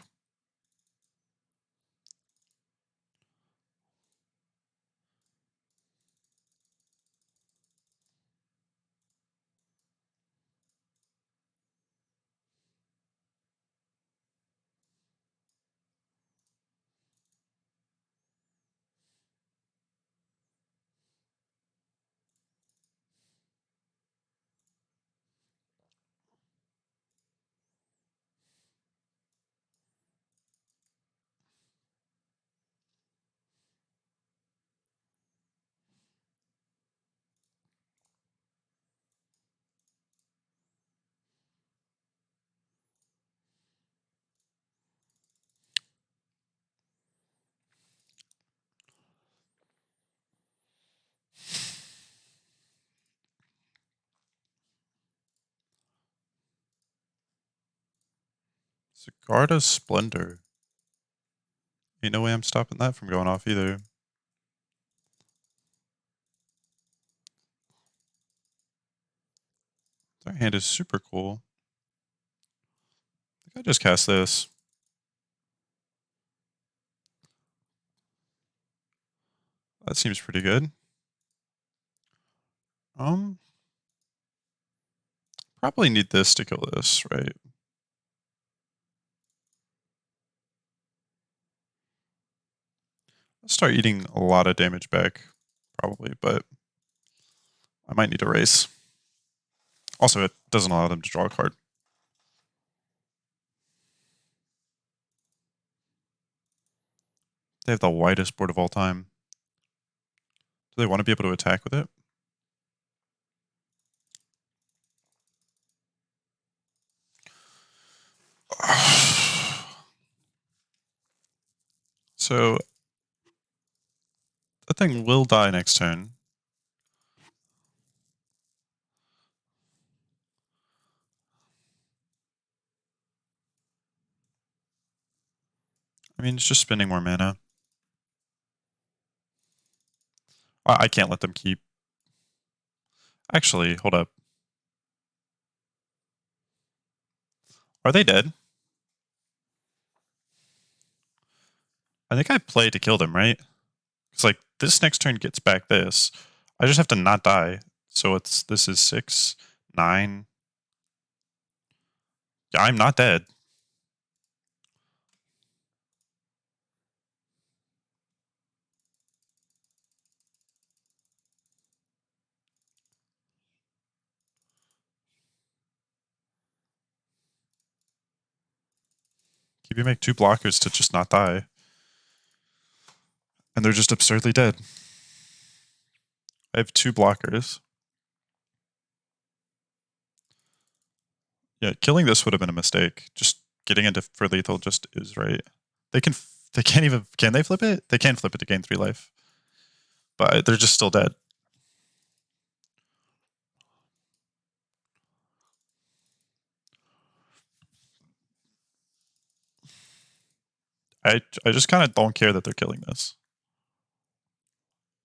Sigarda's Splendor. Ain't no way I'm stopping that from going off either. Their hand is super cool. I think I just cast this. That seems pretty good. Probably need this to kill this, right? I'll start eating a lot of damage back, probably, but I might need a race. Also, it doesn't allow them to draw a card. They have the widest board of all time. Do they want to be able to attack with it? So, that thing will die next turn. I mean, it's just spending more mana. I can't let them keep. Actually, hold up. Are they dead? I think I play to kill them, right? It's like this next turn gets back this. I just have to not die. So this is 6, 9. Yeah, I'm not dead. Keep you make 2 blockers to just not die. And they're just absurdly dead. I have 2 blockers. Yeah, killing this would have been a mistake. Just getting into for lethal just is right. They can't even, can they flip it? They can flip it to gain 3 life. But they're just still dead. I just kind of don't care that they're killing this.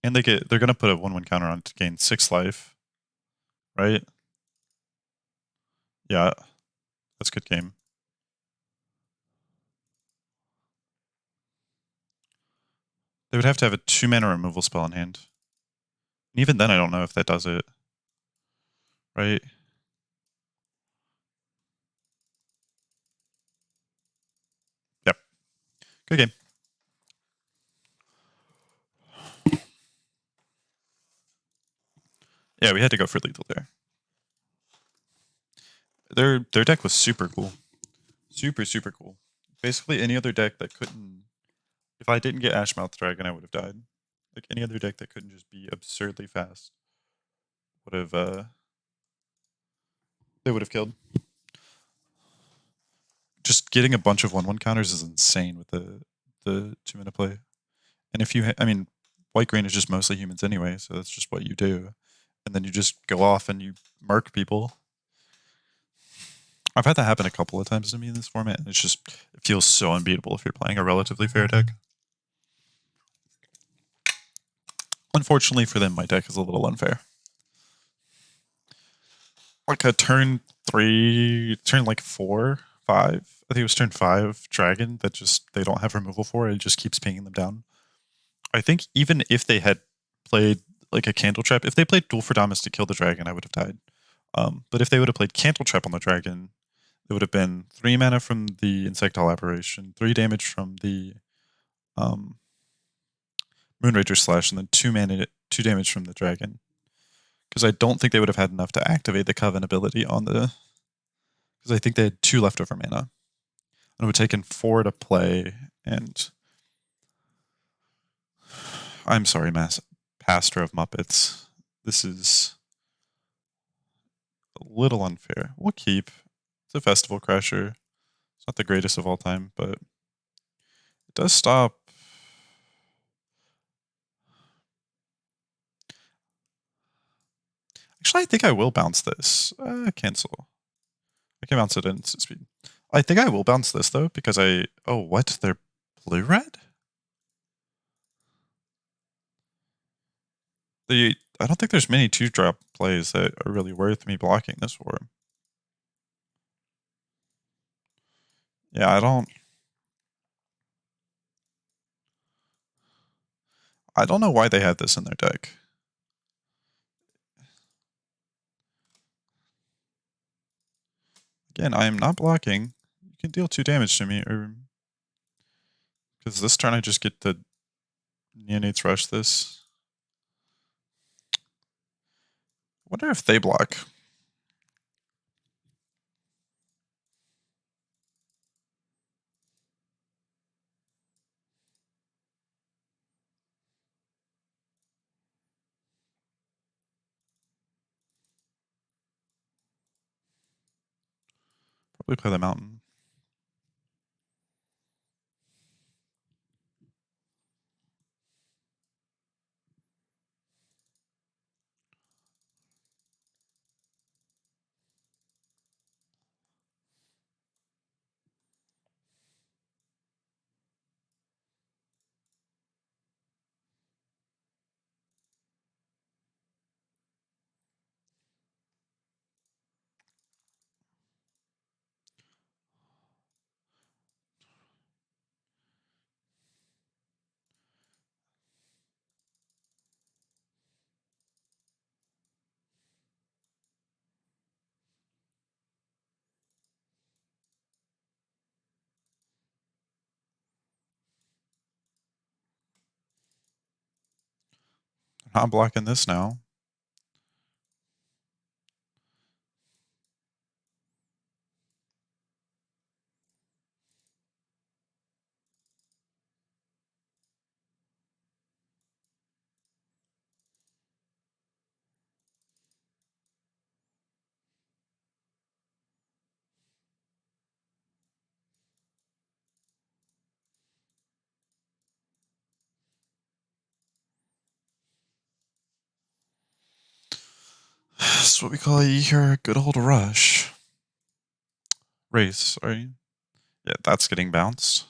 And they're gonna put a 1/1 counter on to gain 6 life. Right? Yeah. That's a good game. They would have to have a 2-mana removal spell in hand. And even then I don't know if that does it. Right? Yep. Good game. Yeah, we had to go for lethal there. Their deck was super cool. Super, super cool. Basically any other deck that couldn't... If I didn't get Ashmouth Dragon, I would have died. Like any other deck that couldn't just be absurdly fast would have... they would have killed. Just getting a bunch of 1/1 counters is insane with the 2-mana play. And if you... I mean, white-green is just mostly humans anyway, so that's just what you do. And then you just go off and you murk people. I've had that happen a couple of times to me in this format, and it feels so unbeatable if you're playing a relatively fair deck. Unfortunately for them, my deck is a little unfair. Like a turn 4, 5. I think it was turn 5 dragon that they don't have removal for. It just keeps pinging them down. I think even if they had played like a Candle Trap, if they played Duel for Damas to kill the dragon, I would have died. But if they would have played Candle Trap on the dragon, it would have been 3 mana from the Insectile Apparition, 3 damage from the Moonrager Slash, and then 2 damage from the dragon. Because I don't think they would have had enough to activate the Coven ability on the... Because I think they had 2 leftover mana. And it would have taken 4 to play, and... I'm sorry, Pastor of Muppets. This is a little unfair. We'll keep. It's a Festival Crasher. It's not the greatest of all time, but it does stop. Actually, I think I will bounce this. Cancel. I can bounce it in speed. I think I will bounce this, though, because oh, what? They're blue-red? I don't think there's many 2-drop plays that are really worth me blocking this for. Yeah, I don't know why they had this in their deck. Again, I am not blocking. You can deal 2 damage to me, or... Because this turn I just get the Neonates Rush this. I wonder if they block. Probably play the Mountain. I'm blocking this now. This is what we call a good old rush. Race, sorry. Yeah, that's getting bounced.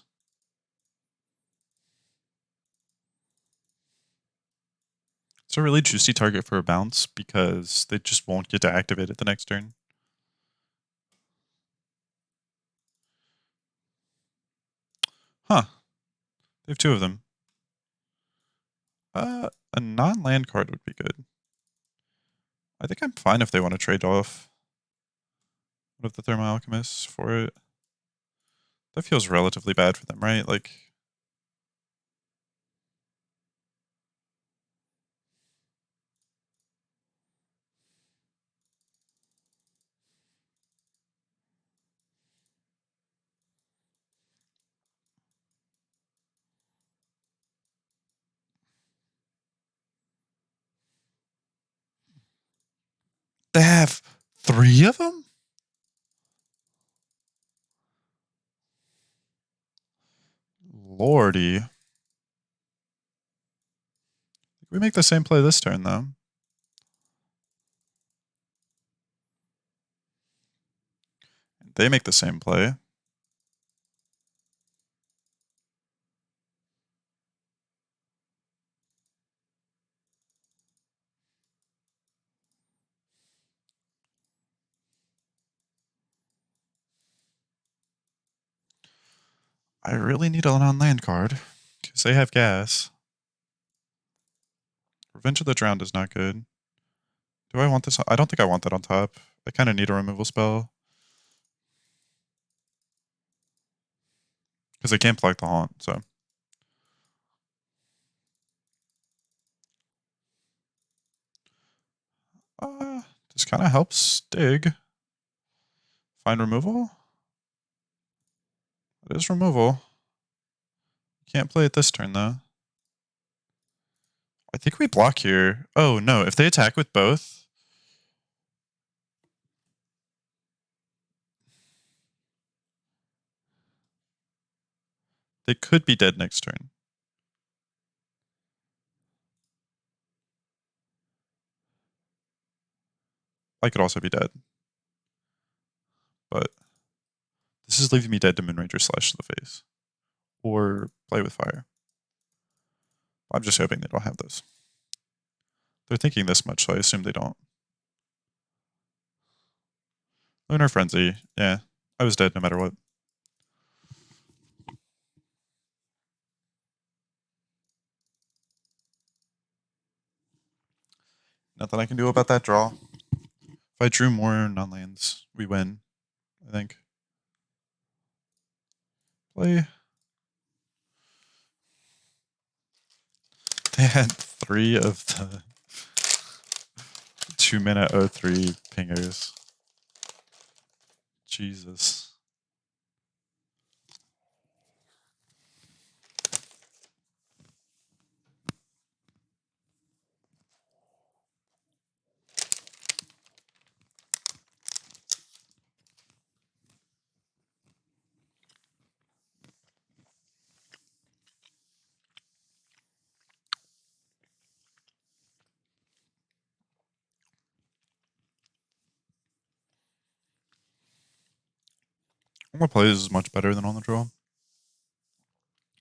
It's a really juicy target for a bounce because they just won't get to activate it the next turn. Huh. They have two of them. A non-land card would be good. I think I'm fine if they want to trade off one of the Thermal Alchemists for it. That feels relatively bad for them, right? Like, they have 3 of them? Lordy. We make the same play this turn, though. They make the same play. I really need a non-land card because they have gas. Revenge of the Drowned is not good. Do I want this? I don't think I want that on top. I kind of need a removal spell. Because I can't block the Haunt, so. This kind of helps dig. Find removal? It is removal. Can't play it this turn, though. I think we block here. Oh, no. If they attack with both... they could be dead next turn. I could also be dead. But this is leaving me dead to Moonranger Slash to the face. Or play with fire. I'm just hoping they don't have those. They're thinking this much, so I assume they don't. Lunar Frenzy. Yeah, I was dead no matter what. Nothing I can do about that draw. If I drew more non-lands, we win, I think. Play. They had 3 of the 2-mana 0-3 pingers. Jesus. On the plays is much better than on the draw.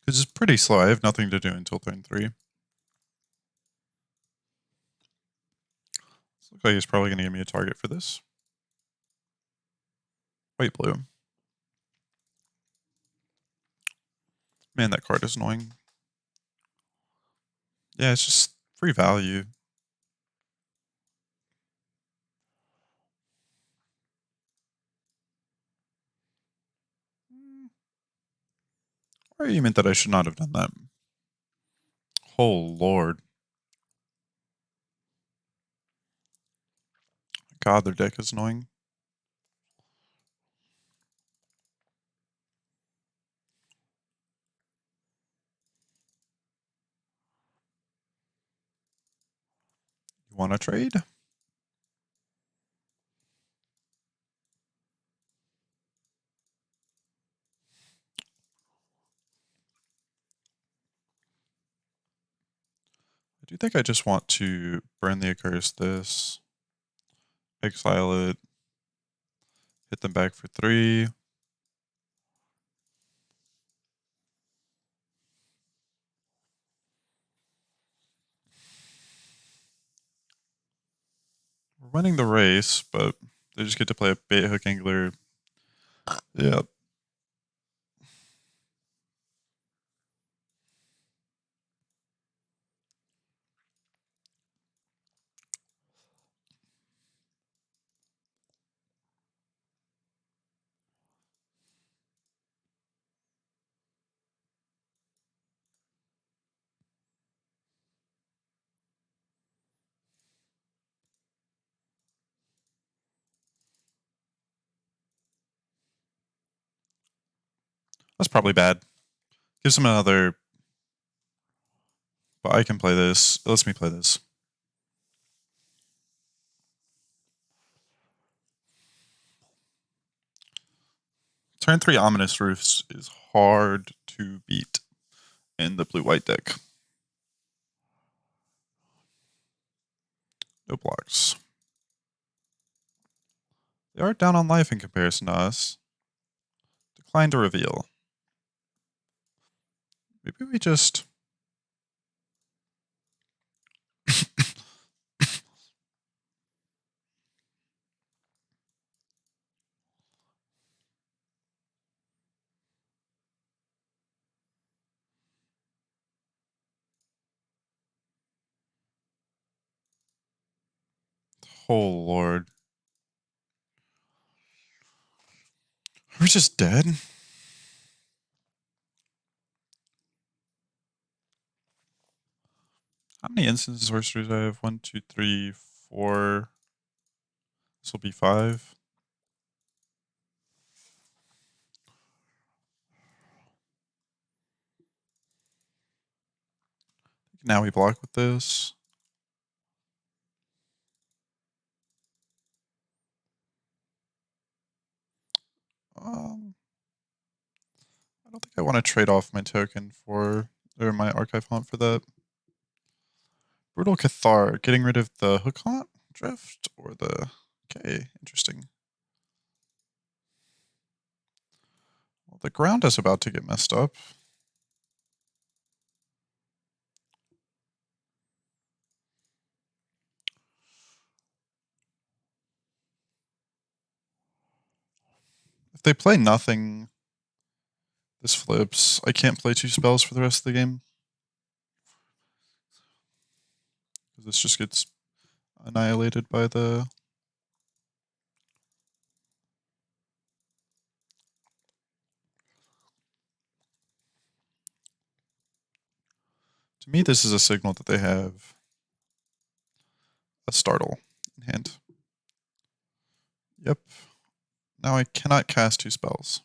Because it's pretty slow. I have nothing to do until turn 3. Looks like he's probably going to give me a target for this. White blue. Man, that card is annoying. Yeah, it's just free value. Or you meant that I should not have done that. Oh, Lord. God, their deck is annoying. You want to trade? I do think I just want to burn the Accursed this, exile it, hit them back for 3. We're winning the race, but they just get to play a bait hook angler. Yeah. That's probably bad. Gives him another. But I can play this. It lets me play this. Turn 3 Ominous Roofs is hard to beat in the blue-white deck. No blocks. They are down on life in comparison to us. Decline to reveal. Maybe we just... Oh, Lord. We're just dead? How many instants of sorceries do I have? 1, 2, 3, 4. This will be 5. Now we block with this. I don't think I want to trade off my token for, or my archive haunt for that. Brutal Cathar, getting rid of the hook haunt drift or the... Okay, interesting. Well, the ground is about to get messed up. If they play nothing, this flips. I can't play 2 spells for the rest of the game. This just gets annihilated by the... To me, this is a signal that they have a startle in hand. Yep. Now I cannot cast 2 spells.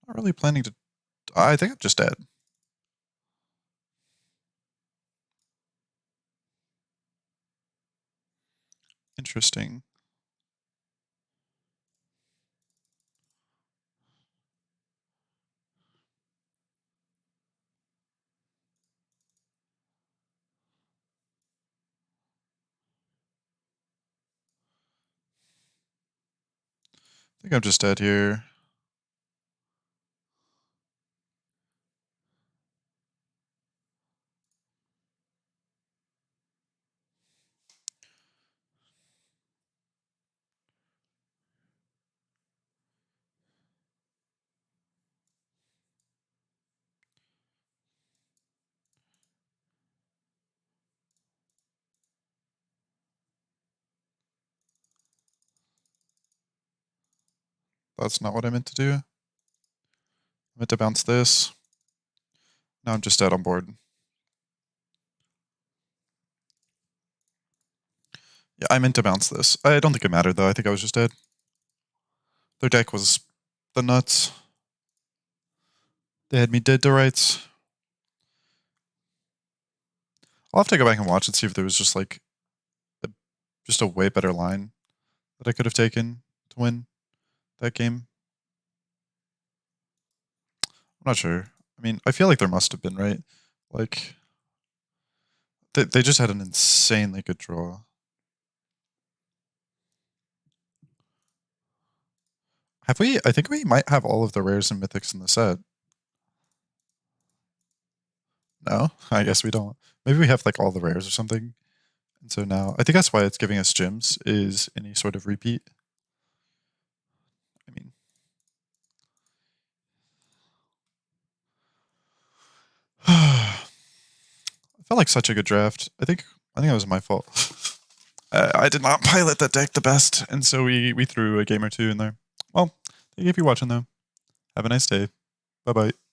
Not really planning to... I think I'm just dead. Interesting. I think I'm just dead here. That's not what I meant to do. I meant to bounce this. Now I'm just dead on board. Yeah, I meant to bounce this. I don't think it mattered, though. I think I was just dead. Their deck was the nuts. They had me dead to rights. I'll have to go back and watch and see if there was just like just a way better line that I could have taken to win that game. I'm not sure. I mean, I feel like there must have been, right? Like, they just had an insanely good draw. Have we? I think we might have all of the rares and mythics in the set. No, I guess we don't. Maybe we have like all the rares or something. And so now, I think that's why it's giving us gems, is any sort of repeat. I mean, I felt like such a good draft. I think that was my fault. I did not pilot that deck the best, and so we threw a game or two in there. Well, thank you for watching though. Have a nice day. Bye bye.